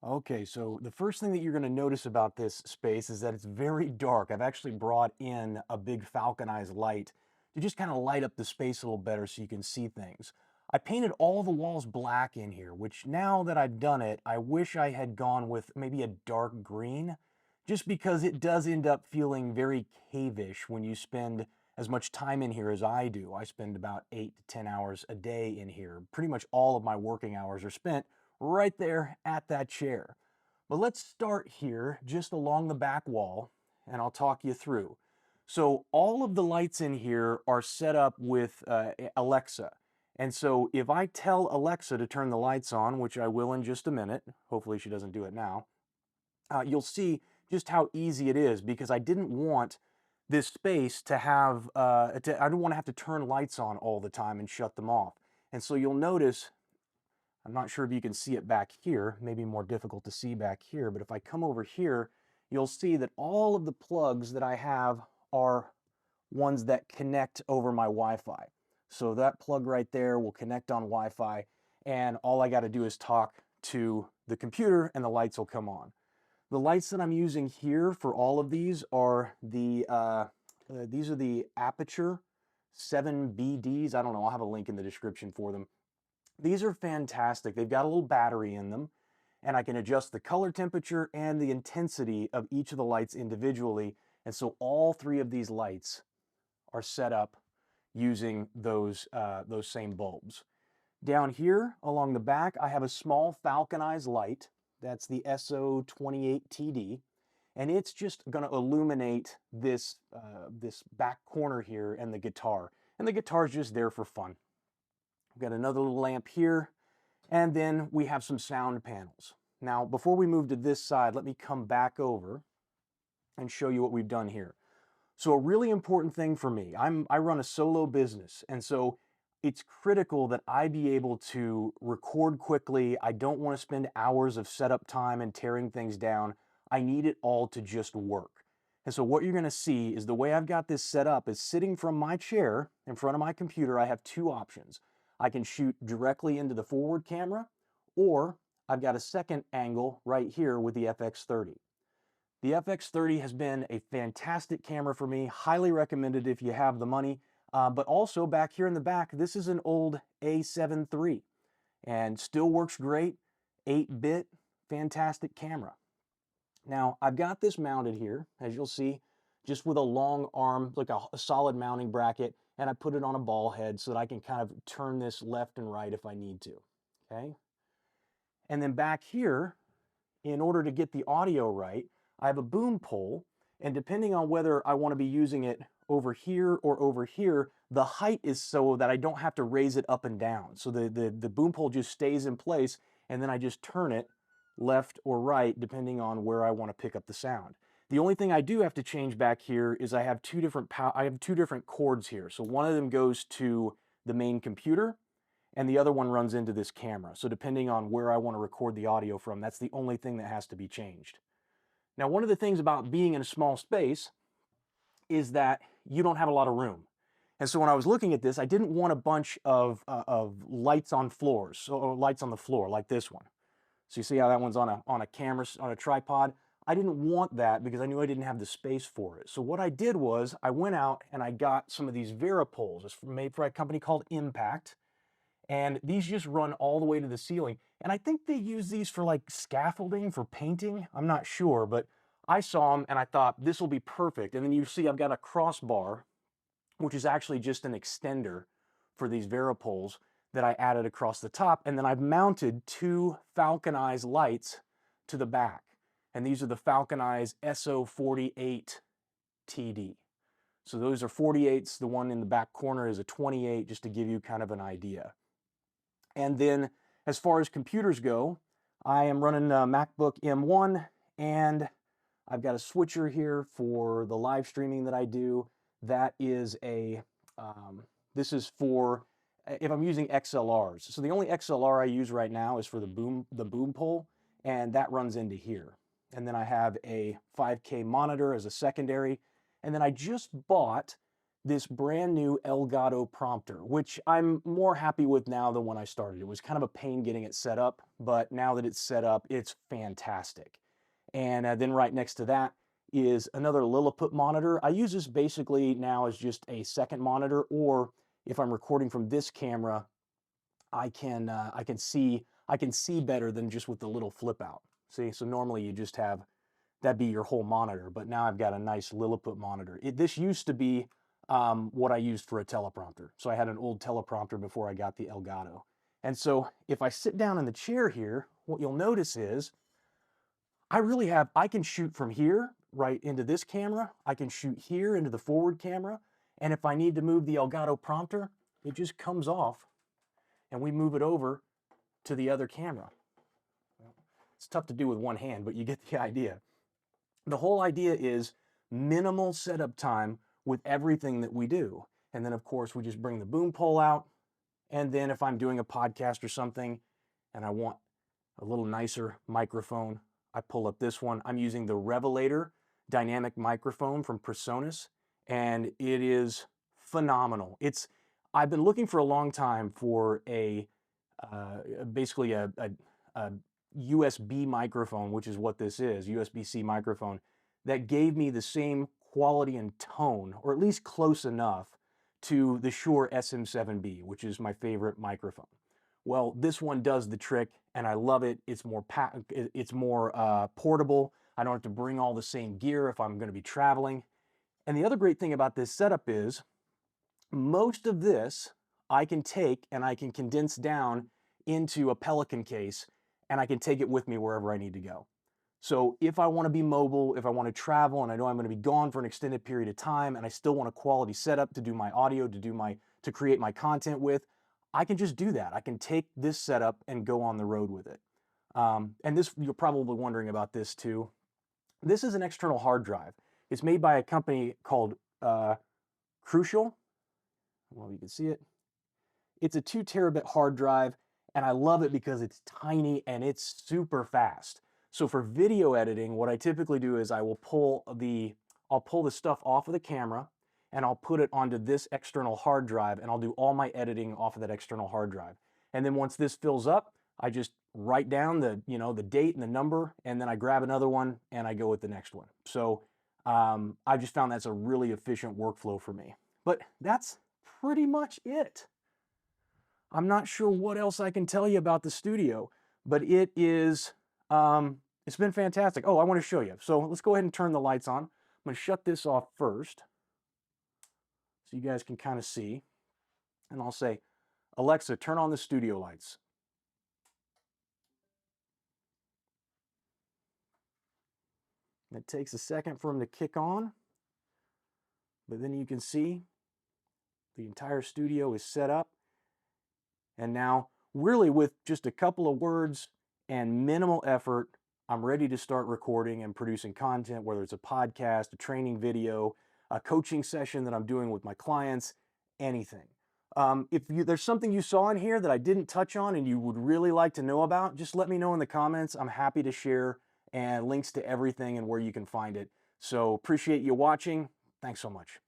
Okay, so the first thing that you're going to notice about this space is that it's very dark. I've actually brought in a big falconized light to just kind of light up the space a little better so you can see things. I painted all the walls black in here, which now that I've done it, I wish I had gone with maybe a dark green, just because it does end up feeling very cave-ish when you spend as much time in here as I do. I spend about 8 to 10 hours a day in here. Pretty much all of my working hours are spent right there at that chair. But let's start here just along the back wall and I'll talk you through. So all of the lights in here are set up with Alexa. And so if I tell Alexa to turn the lights on, which I will in just a minute, hopefully she doesn't do it now, you'll see just how easy it is because I didn't want this space to have, I don't want to have to turn lights on all the time and shut them off. And so you'll notice, I'm not sure if you can see it back here, maybe more difficult to see back here, but if I come over here, you'll see that all of the plugs that I have are ones that connect over my Wi-Fi. So that plug right there will connect on Wi-Fi, and all I got to do is talk to the computer and the lights will come on. The lights that I'm using here for all of these are the Aperture 7BDs. I don't know, I'll have a link in the description for them. These are fantastic. They've got a little battery in them, and I can adjust the color temperature and the intensity of each of the lights individually. And so all three of these lights are set up using those same bulbs. Down here along the back, I have a small falconized light. That's the SO28TD. And it's just going to illuminate this back corner here and the guitar. And the guitar is just there for fun. We've got another little lamp here, and then we have some sound panels. Now, before we move to this side, let me come back over and show you what we've done here. So a really important thing for me, I run a solo business, and so it's critical that I be able to record quickly. I don't want to spend hours of setup time and tearing things down. I need it all to just work. And so what you're going to see is the way I've got this set up is sitting from my chair in front of my computer. I have two options. I can shoot directly into the forward camera, or I've got a second angle right here with the FX30. The FX30 has been a fantastic camera for me, highly recommended if you have the money, but also back here in the back, this is an old A7 III and still works great, 8-bit, fantastic camera. Now, I've got this mounted here, as you'll see, just with a long arm, like a solid mounting bracket, and I put it on a ball head so that I can kind of turn this left and right if I need to, okay? And then back here, in order to get the audio right, I have a boom pole, and depending on whether I want to be using it over here or over here, the height is so that I don't have to raise it up and down. So the boom pole just stays in place, and then I just turn it left or right depending on where I want to pick up the sound. The only thing I do have to change back here is I have two different cords here. So one of them goes to the main computer and the other one runs into this camera. So depending on where I want to record the audio from, that's the only thing that has to be changed. Now, one of the things about being in a small space is that you don't have a lot of room. And so when I was looking at this, I didn't want a bunch of lights on floors, or lights on the floor like this one. So you see how that one's on a camera, on a tripod? I didn't want that because I knew I didn't have the space for it. So what I did was I went out and I got some of these Varipoles. It's made for a company called Impact. And these just run all the way to the ceiling. And I think they use these for like scaffolding for painting. I'm not sure, but I saw them and I thought this will be perfect. And then you see I've got a crossbar, which is actually just an extender for these Varipoles that I added across the top. And then I've mounted two falconized lights to the back. And these are the falconized SO48TD. So those are 48s. The one in the back corner is a 28, just to give you kind of an idea. And then as far as computers go, I am running a MacBook M1, and I've got a switcher here for the live streaming that I do. That is this is for if I'm using XLRs. So the only XLR I use right now is for the boom pole, and that runs into here. And then I have a 5K monitor as a secondary. And then I just bought this brand new Elgato prompter, which I'm more happy with now than when I started. It was kind of a pain getting it set up, but now that it's set up, it's fantastic. And then right next to that is another Lilliput monitor. I use this basically now as just a second monitor, or if I'm recording from this camera, I can see better than just with the little flip out. See, so normally you just have that be your whole monitor, but now I've got a nice Lilliput monitor. This used to be what I used for a teleprompter. So I had an old teleprompter before I got the Elgato. And so if I sit down in the chair here, what you'll notice is I can shoot from here right into this camera. I can shoot here into the forward camera. And if I need to move the Elgato prompter, it just comes off and we move it over to the other camera. It's tough to do with one hand, but you get the idea. The whole idea is minimal setup time with everything that we do. And then of course we just bring the boom pole out. And then if I'm doing a podcast or something and I want a little nicer microphone, I pull up this one. I'm using the Revelator dynamic microphone from PreSonus, and it is phenomenal. I've been looking for a long time for basically a USB microphone, which is what this is, USB-C microphone, that gave me the same quality and tone, or at least close enough to the Shure SM7B, which is my favorite microphone. Well, this one does the trick, and I love it. It's more portable. I don't have to bring all the same gear if I'm going to be traveling. And the other great thing about this setup is most of this I can take and I can condense down into a Pelican case, and I can take it with me wherever I need to go. So if I want to be mobile, if I want to travel and I know I'm going to be gone for an extended period of time and I still want a quality setup to do my audio, to create my content with, I can just do that. I can take this setup and go on the road with it. And this, you're probably wondering about this too. This is an external hard drive. It's made by a company called Crucial. Well, you can see it. It's a 2 terabit hard drive, and I love it because it's tiny and it's super fast. So for video editing, what I typically do is I'll pull the stuff off of the camera and I'll put it onto this external hard drive, and I'll do all my editing off of that external hard drive. And then once this fills up, I just write down the date and the number, and then I grab another one and I go with the next one. So I just found that's a really efficient workflow for me. But that's pretty much it. I'm not sure what else I can tell you about the studio, but it is, it's been fantastic. Oh, I want to show you. So let's go ahead and turn the lights on. I'm going to shut this off first so you guys can kind of see. And I'll say, Alexa, turn on the studio lights. It takes a second for them to kick on, but then you can see the entire studio is set up. And now, really with just a couple of words and minimal effort, I'm ready to start recording and producing content, whether it's a podcast, a training video, a coaching session that I'm doing with my clients, anything. If there's something you saw in here that I didn't touch on and you would really like to know about, just let me know in the comments. I'm happy to share, and links to everything and where you can find it. So appreciate you watching. Thanks so much.